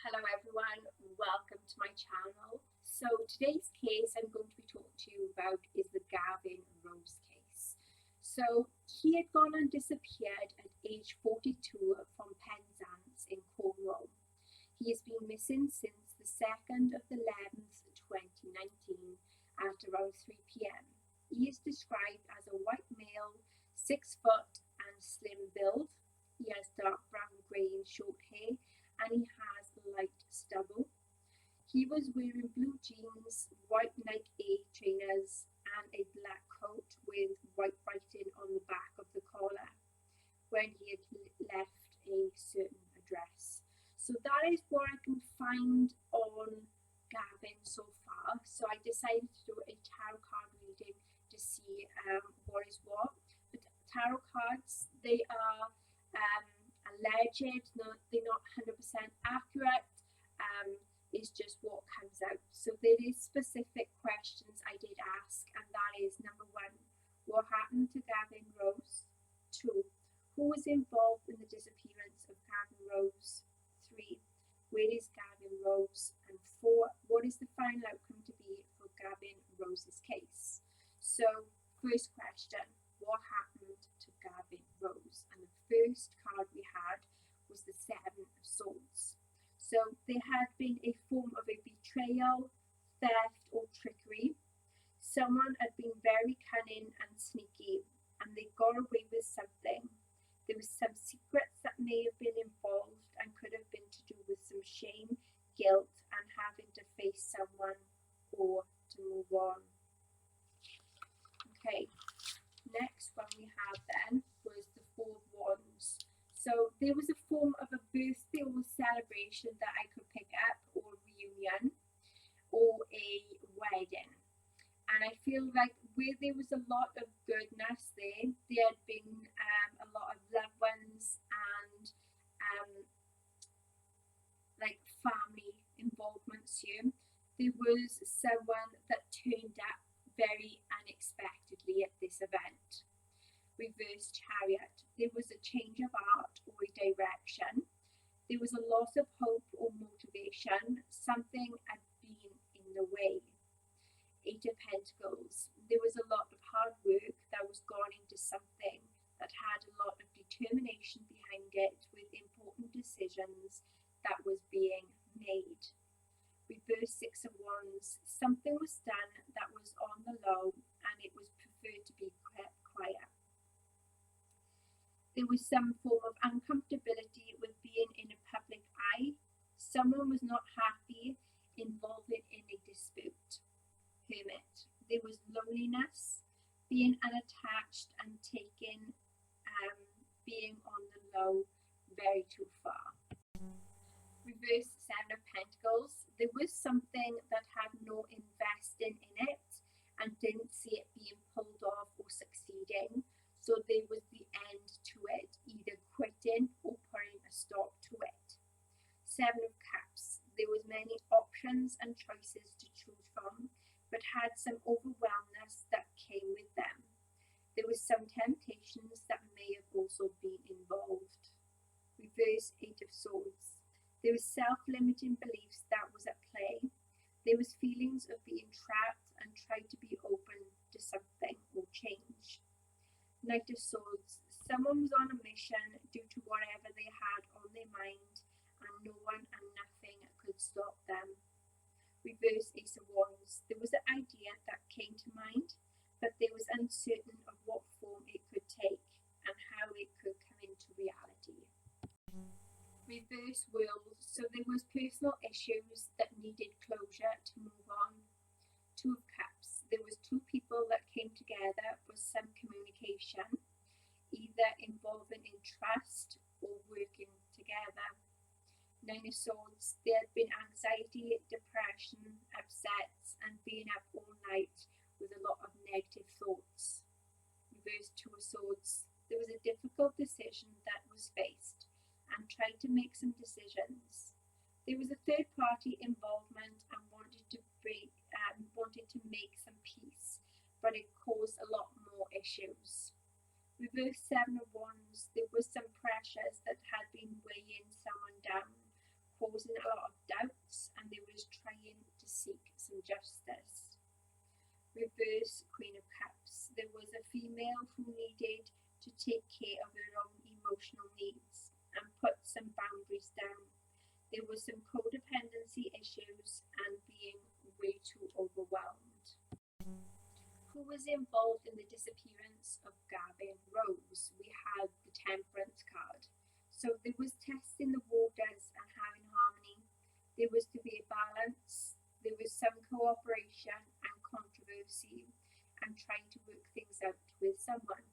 Hello everyone, welcome to my channel. So today's case I'm going to be talking to you about is the Gavin Rose case. So he had gone and disappeared at age 42 from Penzance in Cornwall. He has been missing since the 2nd of the 11th, 2019 at around 3 p.m. He is described as a white male, 6 foot and slim build. He has dark brown, grey and short hair and he has light stubble. He was wearing blue jeans, white Nike trainers and a black coat with white writing on the back of the collar when he had left a certain address. So that is what I can find on Gavin so far. So I decided to do a tarot card reading to see what is what. But tarot cards, they are alleged, they're not 100% accurate. It's just what comes out. So there is specific questions I did ask, and that is number 1, what happened to Gavin Rose? 2, who was involved in the disappearance of Gavin Rose? 3, where is Gavin Rose? And 4, what is the final outcome to be for Gavin Rose's case? So first question, what happened to Gavin Rose? And the first card we had was the 7 of Swords. So there had been a form of a betrayal, theft or trickery. Someone had been very cunning and sneaky and they got away with something. There was some secrets that may have been involved and could have been to do with some shame, guilt and having to face someone or to move on. Okay, next one we have then was the 4 of Wands. So there was a form of a birthday or celebration that I could pick up, or a reunion, or a wedding. And I feel like where there was a lot of goodness there had been a lot of loved ones and like family involvements here. There was someone that turned up very unexpectedly at this event. Reverse Chariot. There was a change of art or a direction. There was a loss of hope or motivation. Something had been in the way. 8 of Pentacles. There was a lot of hard work that was gone into something that had a lot of determination behind it with important decisions that was being made. Reverse 6 of Wands. Something was done that was on the low and it was preferred to be kept quiet. There was some form of uncomfortability with being in a public eye. Someone was not happy involving in a dispute. Hermit. There was loneliness, being unattached and taking, being on the low very too far. Reverse 7 of Pentacles. There was something that had no investing in it and didn't see it being pulled off or succeeding. So there was the end to it, either quitting or putting a stop to it. 7 of Cups. There was many options and choices to choose from, but had some overwhelmness that came with them. There was some temptations that may have also been involved. Reverse 8 of Swords. There was self-limiting beliefs that was at play. There was feelings of being trapped and tried to be open to something or change. Knight of Swords. Someone was on a mission due to whatever they had on their mind and no one and nothing could stop them. Reverse Ace of Wands. There was an idea that came to mind, but there was uncertain of what form it could take and how it could come into reality. Reverse World. So there was personal issues that needed closure to move on. 2 of Cups. There was 2 people that came together for some communication, either involving in trust or working together. 9 of Swords. There had been anxiety, depression, upsets and being up all night with a lot of negative thoughts. Reverse 2 of Swords. There was a difficult decision that was faced and tried to make some decisions. There was a third party involvement and wanted to make some peace, but it caused a lot more issues. Reverse 7 of Wands. There was some pressures that had been weighing someone down, causing a lot of doubts, and they was trying to seek some justice. Reverse Queen of Cups. There was a female who needed to take care of her own emotional needs and put some boundaries down. There was some codependency issues and being way too overwhelmed. Who was involved in the disappearance of Gavin Rose? We had the Temperance card. So there was testing the waters and having harmony. There was to be a balance. There was some cooperation and controversy and trying to work things out with someone.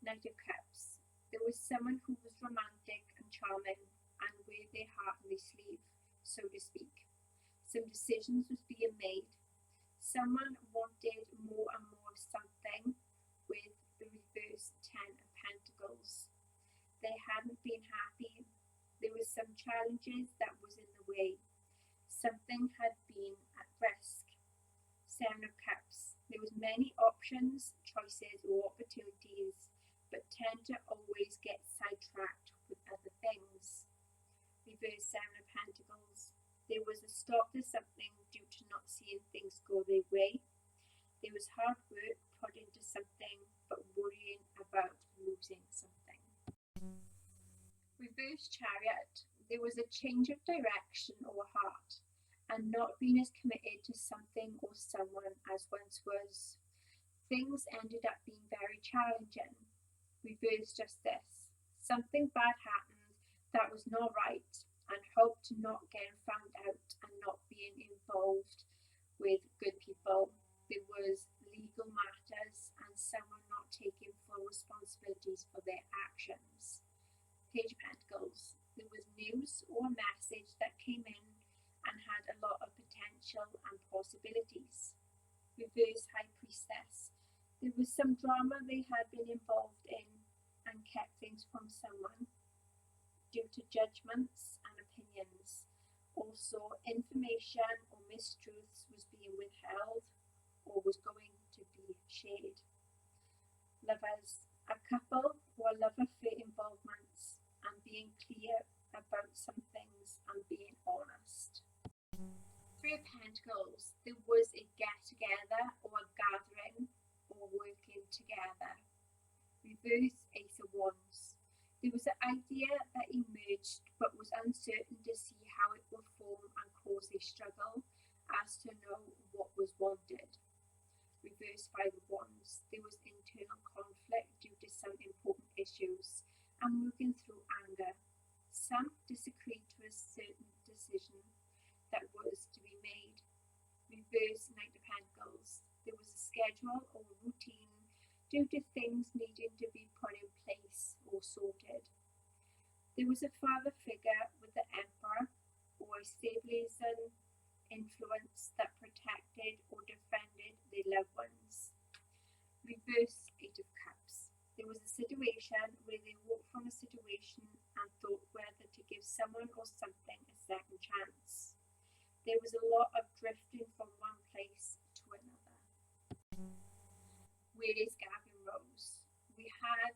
Knight of Cups. There was someone who was romantic and charming and wear their heart on their sleeve, so to speak. Some decisions was being made. Someone wanted more and more of something with the reverse 10 of Pentacles. They hadn't been happy. There was some challenges that was in the way. Something had been at risk. 7 of Cups. There was many options, choices or opportunities, but tend to always get sidetracked with other things. Reverse 7 of Pentacles. There was a stop to something due to not seeing things go their way. There was hard work put into something, but worrying about losing something. Reverse Chariot. There was a change of direction or heart, and not being as committed to something or someone as once was. Things ended up being very challenging. Reverse Justice. Something bad happened that was not right, and hope to not get found out and not being involved with good people. There was legal matters and someone not taking full responsibilities for their actions. Page of Pentacles. There was news or a message that came in and had a lot of potential and possibilities. Reverse High Priestess. There was some drama they had been involved in and kept things from someone due to judgments and opinions. Also, information or mistruths was being withheld or was going to be shared. Lovers. A couple or love affair involvements and being clear about some things and being honest. 3 of Pentacles. There was a get-together or a gathering or working together. Reverse Ace of Wands. There was an idea that emerged but was uncertain to see how it would form and cause a struggle as to know what was wanted. Reverse 5 of Wands. There was internal conflict due to some important issues and working through anger. Some disagreed to a certain decision that was to be made. Reverse Knight of Pentacles. There was a schedule or a routine due to things needing to be put in place or sorted. There was a father figure with the Emperor or a stabilizing influence that protected or defended their loved ones. Reverse 8 of Cups. There was a situation where they walked from a situation and thought whether to give someone or something a second chance. There was a lot of drifting from one place to another. Where is Gavin Rose? We had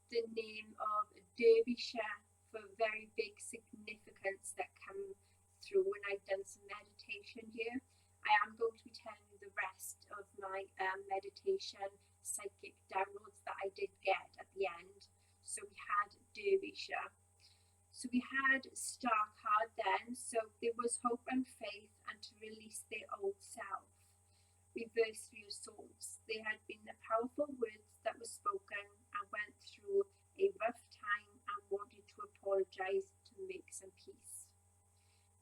the name of Derbyshire for very big significance that come through when I've done some meditation here. I am going to be telling you the rest of my meditation psychic downloads that I did get at the end. So we had Derbyshire. So we had Star card then. So there was hope and faith and to release their old self. Reverse 3 of Swords. There had been the powerful words that were spoken and went through a rough time and wanted to apologize to make some peace.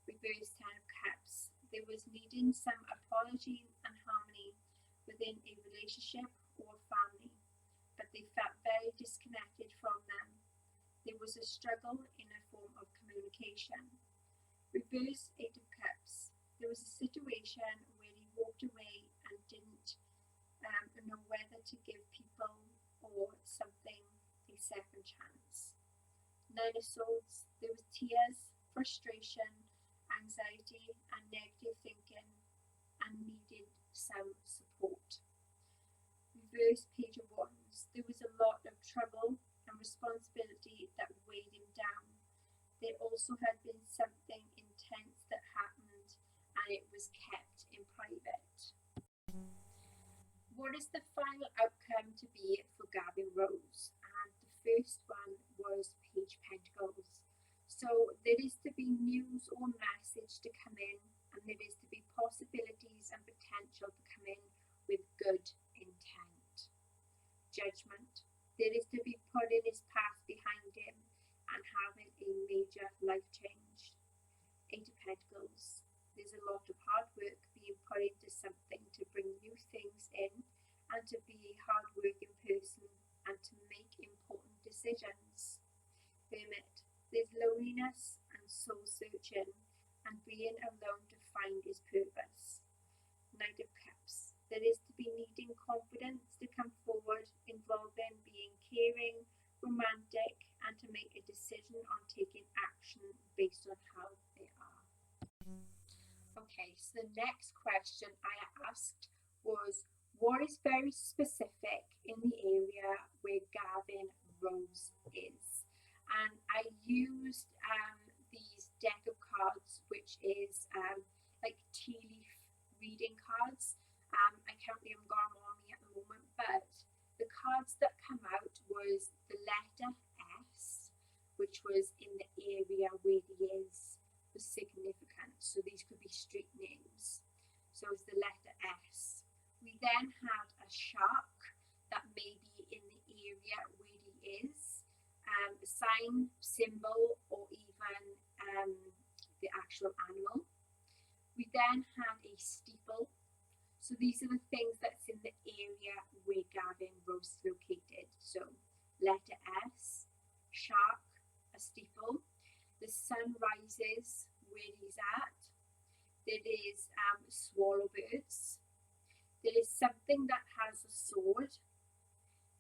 Reverse 10 of Cups. There was needing some apology and harmony within a relationship or family, but they felt very disconnected from them. There was a struggle in a form of communication. Reverse 8 of Cups. There was a situation where he walked away and didn't know whether to give people or something a second chance. 9 of Swords. There was tears, frustration, anxiety and negative thinking and needed some support. Reverse Page of Wands. There was a lot of trouble and responsibility that weighed him down. There also had been something intense that happened and it was kept in private. What is the final outcome to be for Gavin Rose? And the first one was Page Pentacles. So there is to be news or message to come in, and there is to be possibilities and potential to come in with good intent. Judgment. There is to be putting his past behind him and having a major life change. Eight of Pentacles. There's a lot of hard work being put into something to bring new things in and to be a hard-working person and to make important decisions. Hermit. There's loneliness and soul searching and being alone to find his purpose. Knight of Cups. There is to be needing confidence to come forward, involving being caring, romantic, and to make a decision on taking action based on how they are. Okay, so the next question I asked was, what is very specific in the area where Gavin Rose is? And I used these deck of cards, which is like tea leaf reading cards. I currently haven't got them on me at the moment, but the cards that come out was the letter S, which was in the area where he is, was significant. So these could be street names. So it's the letter S. We then had a shark that may be in the area where he is, a sign, symbol, or even the actual animal. We then had a steeple. So these are the things that's in the area where Gavin Rose is located. So letter S, shark, a steeple. The sun rises where he's at. There is swallow birds. There is something that has a sword.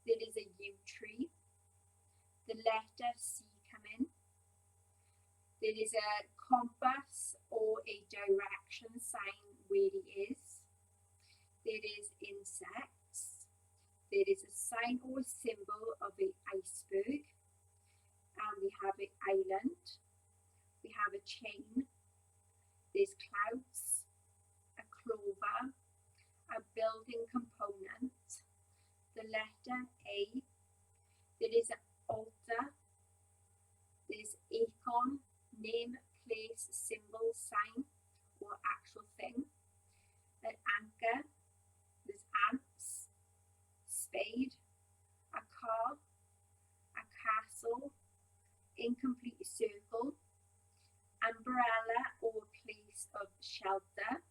There is a yew tree. The letter C come in. There is a compass or a direction sign where he is. There is insects. There is a sign or symbol of an iceberg. And we have an island. We have a chain. There's clouds, a clover, a building component, the letter A. There is an altar. There's icon, name, place, symbol, sign, or actual thing. An anchor. There's ants, spade, a car, a castle, incomplete circle, umbrella or place of shelter.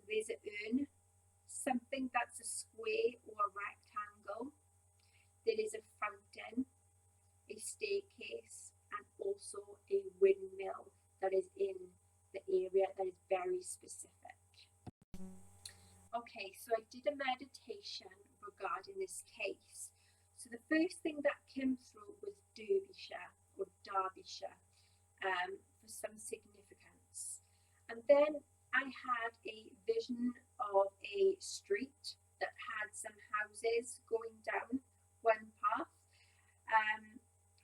There's an urn, something that's a square or a rectangle. There is a fountain, a staircase, and also a windmill that is in the area that is very specific. Okay, so I did a meditation regarding this case. So the first thing that came through was Derbyshire or Derbyshire for some significance. And then I had a vision of a street that had some houses going down one path,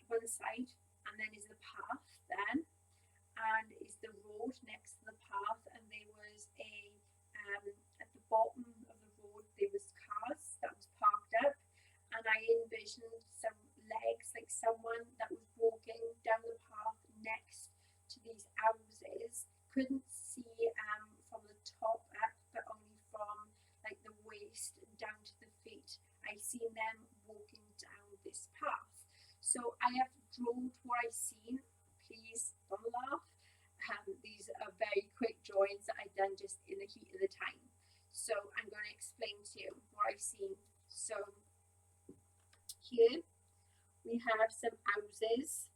one side, and then is the path then, and is the road next to the path, and there was a at the bottom of the road there was cars that was parked up, and I envisioned some legs, like someone that was walking down the path next to these houses. Couldn't see from the top up, but only from like the waist down to the feet. I seen them walking down this path. So I have drawn what I seen. Please don't laugh. These are very quick drawings that I've done just in the heat of the time. So I'm going to explain to you what I've seen. So here we have some houses.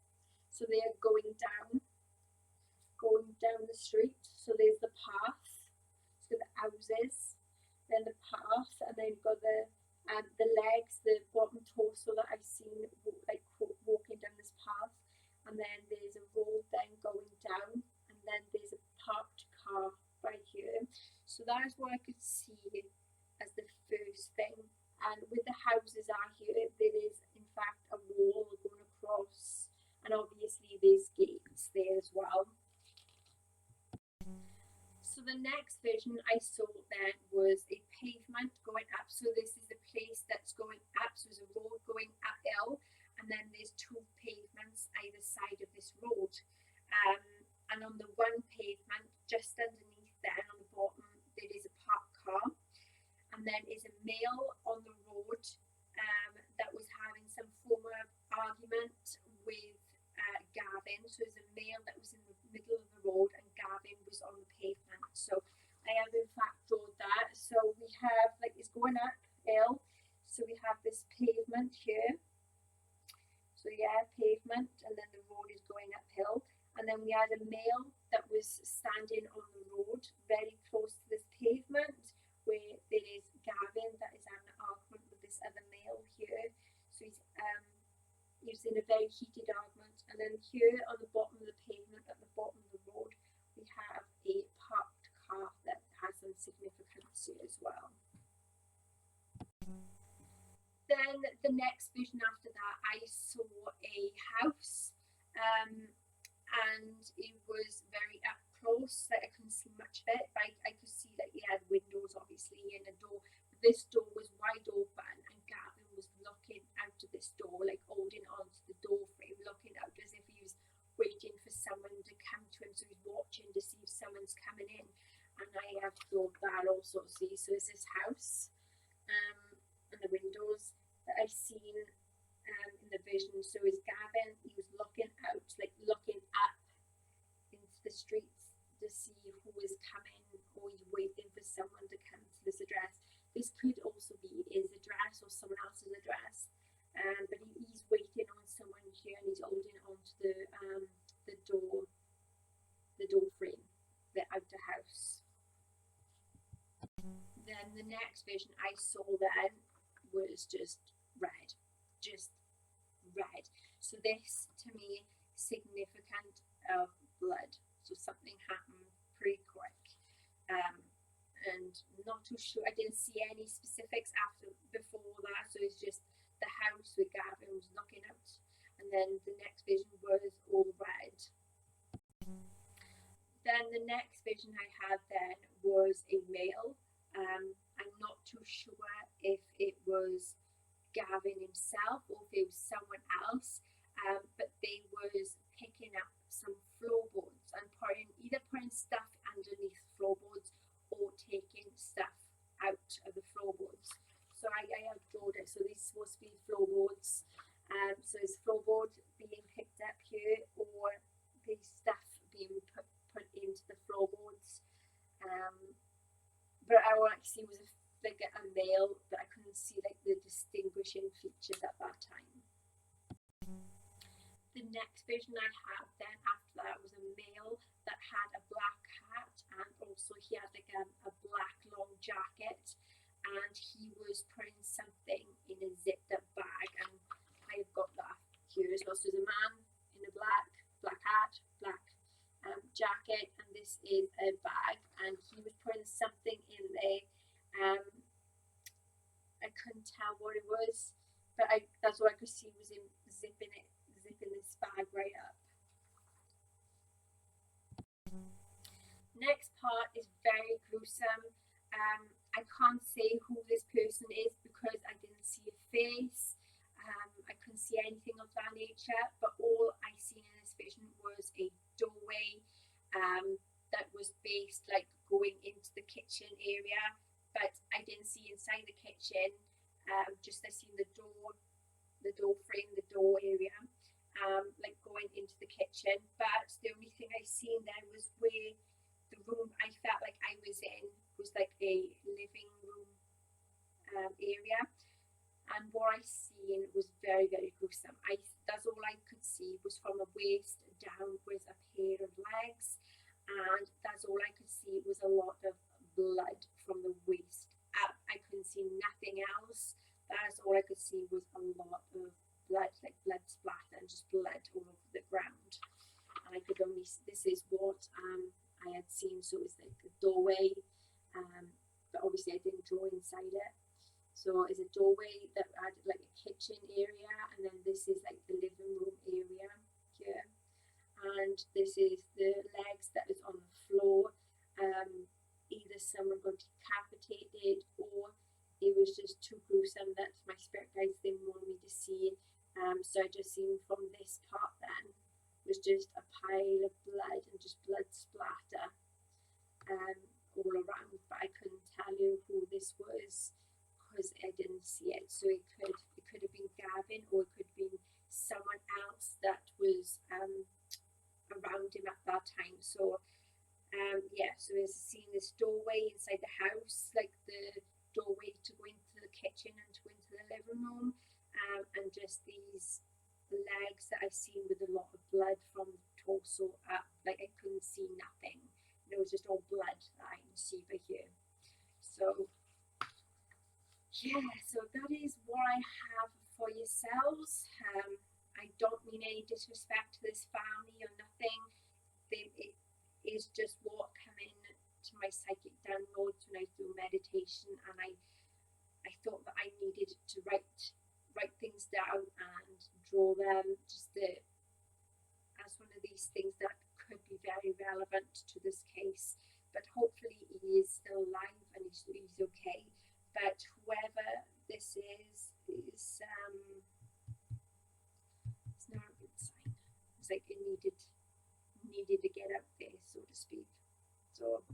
So they are going down the street. So there's the path, so the houses, then the path, and then you've got the legs, the bottom torso that I've seen like walking down this path, and then there's a road then going down, and then there's a parked car right here. So that is what I could see as the first thing. And with the houses are here, there is in fact a wall going across, and obviously there's gates. there as well. So the next vision I saw then was a pavement going up. So this is the place that's going up. So there's a road going uphill, and then there's two pavements either side of this road. And on the one pavement, just underneath then on the bottom, there is a parked car. And then is a male on the road that was having some form of argument with Gavin. So there's a male that was in the middle of the road and Gavin was on the pavement. So I have in fact drawn that. So we have like it's going uphill. So we have this pavement here. So yeah, pavement, and then the road is going uphill. And then we had a male that was standing on the road very close to this pavement where there is Gavin that is having an argument with this other male here. So he's in a very heated argument. And then here on the bottom of the pavement, at the bottom of the road, we have a parked car that has some significance here as well. Then the next vision after that, I saw a house, and it was very up close. Like I couldn't see much of it, but I could see that it had windows, obviously, and a door. This door was wide open, and Gavin was looking out of this door, like holding onto the door frame, looking out as if he was waiting for someone to come to him. So he's watching to see if someone's coming in. And I have thought that also. See, so it's this house, and the windows that I've seen in the vision. So is Gavin, he was looking out, like looking up into the streets to see who is coming, or he's waiting for someone to come to this address. This could also be his address or someone else's address, but he's waiting on someone here, and he's holding onto the door frame, the outer house. Then the next vision I saw then was just red. So this to me significant of blood. So something happened pretty quick. And not too sure. I didn't see any specifics before that. So it's just the house where Gavin was looking out. And then the next vision was all red. Then the next vision I had then was a male. I'm not too sure if it was Gavin himself or if it was someone else, but they was picking up some floorboards and either putting stuff underneath floorboards or taking stuff out of the floorboards. So I have drawn it. So these supposed to be floorboards. So is floorboard being picked up here, or the stuff being put into the floorboards? But I actually was like a male, but I couldn't see like the distinguishing features at that time. The next vision I had then after that was a male that had a black hat, and also he had like a black long jacket, and he was putting something in a zipped up bag, and I've got that here as well. So there's a man in a black hat, black jacket, and this is a bag, and he was putting something in there. I couldn't tell what it was, but that's all I could see was him zipping this bag right up. Next part is very gruesome. I can't say who this person is because I didn't see a face. I couldn't see anything of that nature, but all I seen in this vision was a doorway that was based like going into the kitchen area, but I didn't see inside the kitchen. Just I seen the door frame, the door area, like going into the kitchen. But the only thing I seen then was where the room I felt like I was in was like a living room area. And what I seen was very, very gruesome. That's all I could see was from the waist down was a pair of legs, and that's all I could see was a lot of blood from the waist up. I couldn't see nothing else. That's all I could see was a lot of blood, like blood splatter and just blood all over the ground. And I could only see, this is what I had seen. So it was like a doorway, but obviously I didn't draw inside it. So it's a doorway that had like a kitchen area, and then this is like the living room area here. and this is the legs that is on the floor. Either someone got decapitated or it was just too gruesome that my spirit guides didn't want me to see. So I just seen from this part then was just a pile of blood and just blood splatter all around, but I couldn't tell you who this was because I didn't see it. So it could have been Gavin, or it could have been someone else that was around him at that time. So yeah, so as seeing this doorway inside the house, like the doorway to go into the kitchen and to go into the living room, and just these legs that I've seen with a lot of blood from the torso up. Like I couldn't see nothing. It was just all blood that I can see over here. So yeah, so that is what I have for yourselves. I don't mean any disrespect to this family or nothing. It is just what come in to my psychic downloads when I do meditation, and I thought that I needed to write things down and draw them just as one of these things that could be very relevant to this case. But hopefully he is still alive and he's okay. But whoever this is it's not a good sign. It's like it needed to get out there, so to speak. So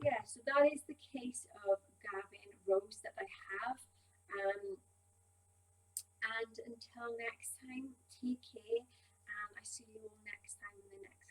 yeah, so that is the case of Gavin Rose that I have. And until next time, take care, and I see you all next time in the next